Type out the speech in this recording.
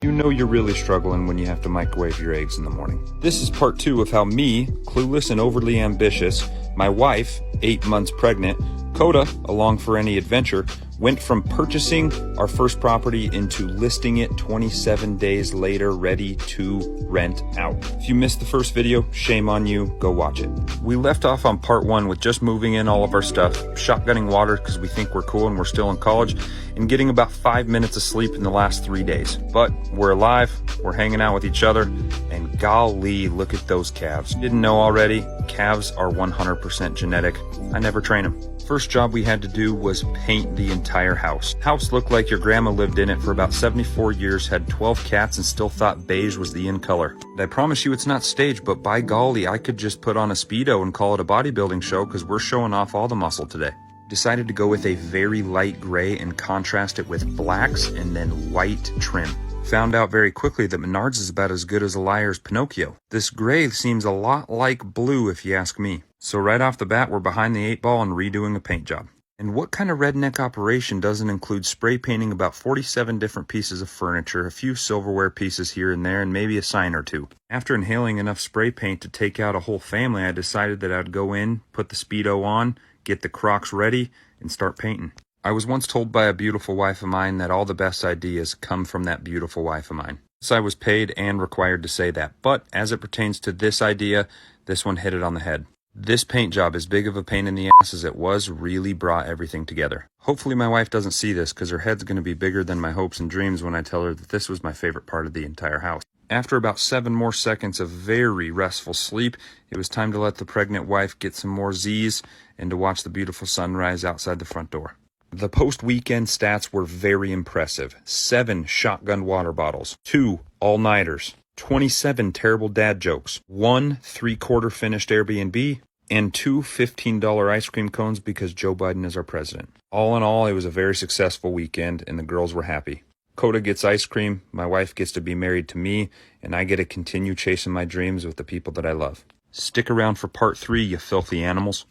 You know you're really struggling when you have to microwave your eggs in the morning. This is part 2 of how me, clueless and overly ambitious, my wife, 8 months pregnant, Coda, along for any adventure, went from purchasing our first property into listing it 27 days later, ready to rent out. If you missed the first video, shame on you, go watch it. We left off on part 1 with just moving in all of our stuff, shotgunning water because we think we're cool and we're still in college, and getting about 5 minutes of sleep in the last 3 days. But we're alive, we're hanging out with each other, and golly, look at those calves. Didn't know already, calves are 100% genetic. I never train them. First job we had to do was paint the entire house. House looked like your grandma lived in it for about 74 years, had 12 cats, and still thought beige was the in color. And I promise you it's not staged, but by golly, I could just put on a Speedo and call it a bodybuilding show because we're showing off all the muscle today. Decided to go with a very light gray and contrast it with blacks and then white trim. Found out very quickly that Menards is about as good as a liar's Pinocchio. This gray seems a lot like blue if you ask me. So right off the bat, we're behind the 8 ball and redoing a paint job. And what kind of redneck operation doesn't include spray painting about 47 different pieces of furniture, a few silverware pieces here and there, and maybe a sign or two? After inhaling enough spray paint to take out a whole family, I decided that I'd go in, put the Speedo on, get the Crocs ready, and start painting. I was once told by a beautiful wife of mine that all the best ideas come from that beautiful wife of mine. Yes, I was paid and required to say that, but as it pertains to this idea, this one hit it on the head. This paint job, as big of a pain in the ass as it was, really brought everything together. Hopefully my wife doesn't see this because her head's going to be bigger than my hopes and dreams when I tell her that this was my favorite part of the entire house. After about 7 more seconds of very restful sleep, it was time to let the pregnant wife get some more Z's and to watch the beautiful sunrise outside the front door. The post-weekend stats were very impressive. 7 shotgun water bottles, 2 all-nighters, 27 terrible dad jokes, 1 3/4 finished Airbnb, and 2 $15 ice cream cones because Joe Biden is our president. All in all, it was a very successful weekend and the girls were happy. Coda gets ice cream, my wife gets to be married to me, and I get to continue chasing my dreams with the people that I love. Stick around for part 3, you filthy animals.